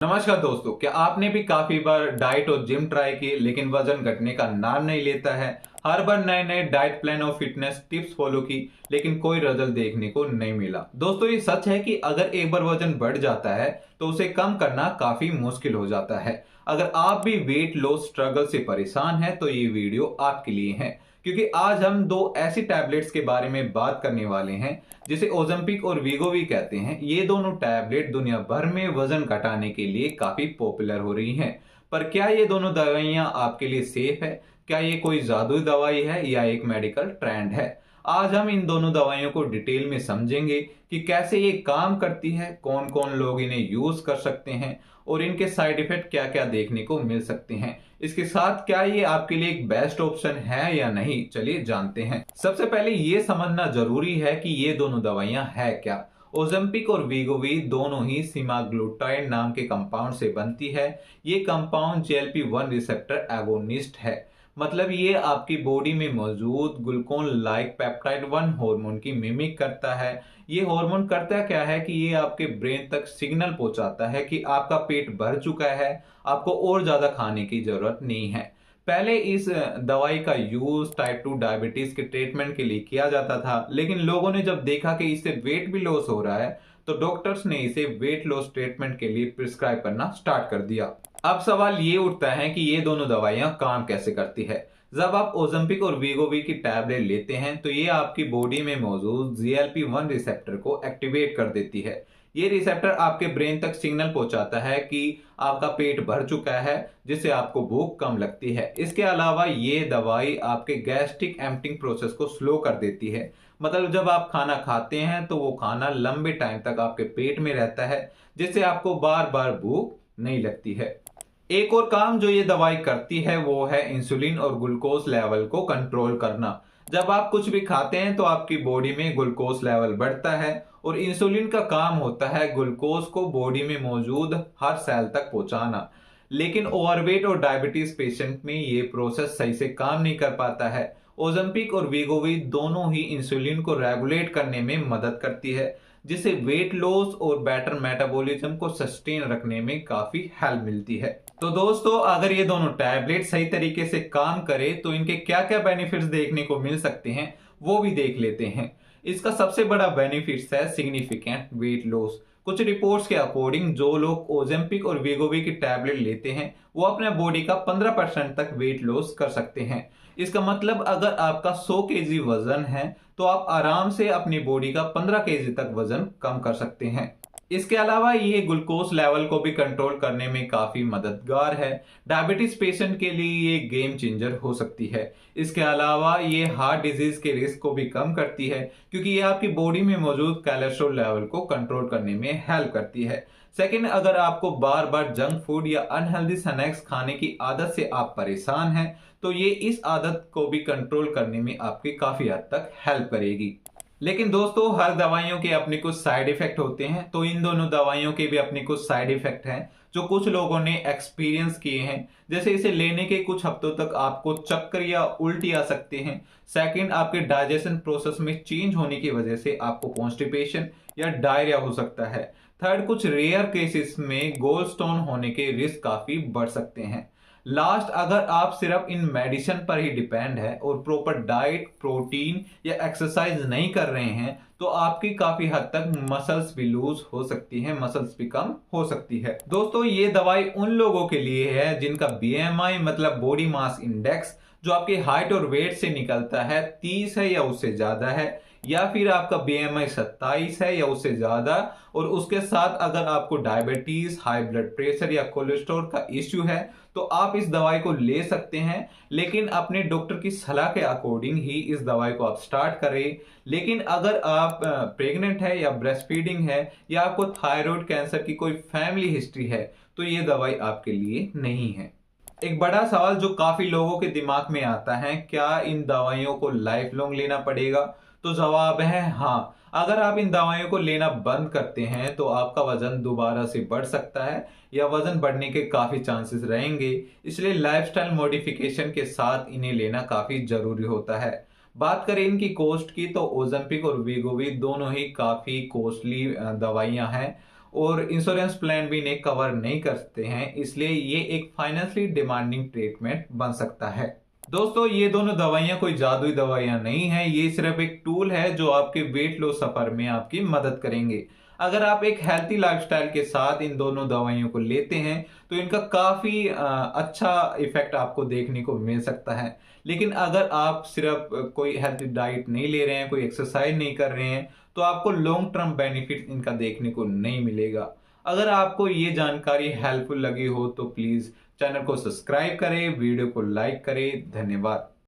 नमस्कार दोस्तों, क्या आपने भी काफी बार डाइट और जिम ट्राई की लेकिन वजन घटने का नाम नहीं लेता है। हर बार नए नए डाइट प्लान और फिटनेस टिप्स फॉलो की लेकिन कोई रिजल्ट देखने को नहीं मिला। दोस्तों, ये सच है कि अगर एक बार वजन बढ़ जाता है तो उसे कम करना काफी मुश्किल हो जाता है। अगर आप भी वेट लॉस स्ट्रगल से परेशान हैं तो ये वीडियो आपके लिए है, क्योंकि आज हम दो ऐसी टैबलेट्स के बारे में बात करने वाले हैं जिसे ओजम्पिक और वीगोवी कहते हैं। ये दोनों टैबलेट दुनिया भर में वजन घटाने के लिए काफी पॉपुलर हो रही हैं। पर क्या ये दोनों दवाइयां आपके लिए सेफ है? क्या ये कोई जादुई दवाई है या एक मेडिकल ट्रेंड है? आज हम इन दोनों दवाइयों को डिटेल में समझेंगे कि कैसे ये काम करती है, कौन कौन लोग इन्हें यूज कर सकते हैं और इनके साइड इफेक्ट क्या क्या देखने को मिल सकते हैं। इसके साथ क्या ये आपके लिए एक बेस्ट ऑप्शन है या नहीं, चलिए जानते हैं। सबसे पहले ये समझना जरूरी है कि ये दोनों दवाइयां है क्या। ओजेम्पिक और वीगोवी दोनों ही सीमाग्लूटाइड नाम के कंपाउंड से बनती है। ये कंपाउंड GLP-1 रिसेप्टर एगोनिस्ट है। मतलब ये आपकी बॉडी में मौजूद ग्लूकोन लाइक पेप्टाइड 1 हार्मोन की मिमिक करता है। ये हार्मोन करता क्या है कि ये आपके ब्रेन तक सिग्नल पहुंचाता है कि आपका पेट भर चुका है, आपको और ज्यादा खाने की जरूरत नहीं है। पहले इस दवाई का यूज टाइप 2 डायबिटीज के ट्रीटमेंट के लिए किया जाता था, लेकिन लोगों ने जब देखा कि इससे वेट भी लॉस हो रहा है तो डॉक्टर्स ने इसे वेट लॉस ट्रीटमेंट के लिए प्रिस्क्राइब करना स्टार्ट कर दिया। अब सवाल ये उठता है कि ये दोनों दवाइयां काम कैसे करती है। जब आप ओजम्पिक और वीगोवी की टैबलेट लेते हैं तो ये आपकी बॉडी में मौजूद GLP-1 रिसेप्टर को एक्टिवेट कर देती है। ये रिसेप्टर आपके ब्रेन तक सिग्नल पहुंचाता है कि आपका पेट भर चुका है, जिससे आपको भूख कम लगती है। इसके अलावा ये दवाई आपके गैस्ट्रिक एम्प्टिंग प्रोसेस को स्लो कर देती है। मतलब जब आप खाना खाते हैं तो वो खाना लंबे टाइम तक आपके पेट में रहता है, जिससे आपको बार बार भूख नहीं लगती है। एक और काम जो ये दवाई करती है वो है इंसुलिन और ग्लूकोज लेवल को कंट्रोल करना। जब आप कुछ भी खाते हैं तो आपकी बॉडी में ग्लूकोज लेवल बढ़ता है और इंसुलिन का काम होता है ग्लूकोज को बॉडी में मौजूद हर सेल तक पहुंचाना। लेकिन ओवरवेट और डायबिटीज पेशेंट में ये प्रोसेस सही से काम नहीं कर पाता है। ओजम्पिक और वीगोवी दोनों ही इंसुलिन को रेगुलेट करने में मदद करती है, जिससे वेट लॉस और बेटर मेटाबॉलिज्म को सस्टेन रखने में काफी हेल्प मिलती है। तो दोस्तों, अगर ये दोनों टैबलेट सही तरीके से काम करे तो इनके क्या क्या बेनिफिट्स देखने को मिल सकते हैं वो भी देख लेते हैं। इसका सबसे बड़ा बेनिफिट्स है सिग्निफिकेंट वेट लॉस। कुछ रिपोर्ट्स के अकॉर्डिंग जो लोग ओजेम्पिक और वीगोवी की टैबलेट लेते हैं वो अपने बॉडी का 15% तक वेट लॉस कर सकते हैं। इसका मतलब अगर आपका 100 केजी वजन है तो आप आराम से अपनी बॉडी का 15 केजी तक वजन कम कर सकते हैं। इसके अलावा ये ग्लूकोज लेवल को भी कंट्रोल करने में काफी मददगार है। डायबिटीज पेशेंट के लिए ये गेम चेंजर हो सकती है। इसके अलावा ये हार्ट डिजीज के रिस्क को भी कम करती है, क्योंकि ये आपकी बॉडी में मौजूद कोलेस्ट्रॉल लेवल को कंट्रोल करने में हेल्प करती है। सेकंड, अगर आपको बार बार जंक फूड या अनहेल्दी स्नैक्स खाने की आदत से आप परेशान हैं तो ये इस आदत को भी कंट्रोल करने में आपकी काफी हद तक हेल्प करेगी। लेकिन दोस्तों, हर दवाइयों के अपने कुछ साइड इफेक्ट होते हैं, तो इन दोनों दवाइयों के भी अपने कुछ साइड इफेक्ट हैं जो कुछ लोगों ने एक्सपीरियंस किए हैं। जैसे इसे लेने के कुछ हफ्तों तक आपको चक्कर या उल्टी आ सकते हैं। सेकंड, आपके डाइजेशन प्रोसेस में चेंज होने की वजह से आपको कॉन्स्टिपेशन या डायरिया हो सकता है। थर्ड, कुछ रेयर केसेस में गोल स्टोन होने के रिस्क काफी बढ़ सकते हैं। लास्ट, अगर आप सिर्फ इन मेडिसिन पर ही डिपेंड है और प्रॉपर डाइट, प्रोटीन या एक्सरसाइज नहीं कर रहे हैं तो आपकी काफी हद तक मसल्स भी लूज हो सकती है, मसल्स भी कम हो सकती है। दोस्तों, ये दवाई उन लोगों के लिए है जिनका BMI मतलब बॉडी मास इंडेक्स जो आपकी हाइट और वेट से निकलता है 30 है या उससे ज्यादा है, या फिर आपका BMI 27 है या उससे ज्यादा, और उसके साथ अगर आपको डायबिटीज, हाई ब्लड प्रेशर या कोलेस्ट्रॉल का इश्यू है तो आप इस दवाई को ले सकते हैं। लेकिन अपने डॉक्टर की सलाह के अकॉर्डिंग ही इस दवाई को आप स्टार्ट करें। लेकिन अगर आप प्रेग्नेंट है या ब्रेस्ट फीडिंग है या आपको थायराइड कैंसर की कोई फैमिली हिस्ट्री है तो ये दवाई आपके लिए नहीं है। एक बड़ा सवाल जो काफी लोगों के दिमाग में आता है, क्या इन दवाइयों को लाइफ लॉन्ग लेना पड़ेगा? तो जवाब है हाँ। अगर आप इन दवाइयों को लेना बंद करते हैं तो आपका वजन दोबारा से बढ़ सकता है या वजन बढ़ने के काफी चांसेस रहेंगे। इसलिए लाइफस्टाइल मॉडिफिकेशन के साथ इन्हें लेना काफी जरूरी होता है। बात करें इनकी कॉस्ट की तो ओजेम्पिक और वीगोवी दोनों ही काफी कॉस्टली दवाइयां हैं। और इंश्योरेंस प्लान भी इन्हें कवर नहीं करते हैं, इसलिए ये एक फाइनेंशियली डिमांडिंग ट्रीटमेंट बन सकता है। दोस्तों, ये दोनों दवाइयां कोई जादुई दवाइयां नहीं है, ये सिर्फ एक टूल है जो आपके वेट लॉस सफर में आपकी मदद करेंगे। अगर आप एक हेल्थी लाइफस्टाइल के साथ इन दोनों दवाइयों को लेते हैं तो इनका काफी अच्छा इफेक्ट आपको देखने को मिल सकता है। लेकिन अगर आप सिर्फ कोई हेल्थी डाइट नहीं ले रहे हैं, कोई एक्सरसाइज नहीं कर रहे हैं, तो आपको लॉन्ग टर्म बेनिफिट इनका देखने को नहीं मिलेगा। अगर आपको ये जानकारी हेल्पफुल लगी हो तो प्लीज चैनल को सब्सक्राइब करें, वीडियो को लाइक करें। धन्यवाद।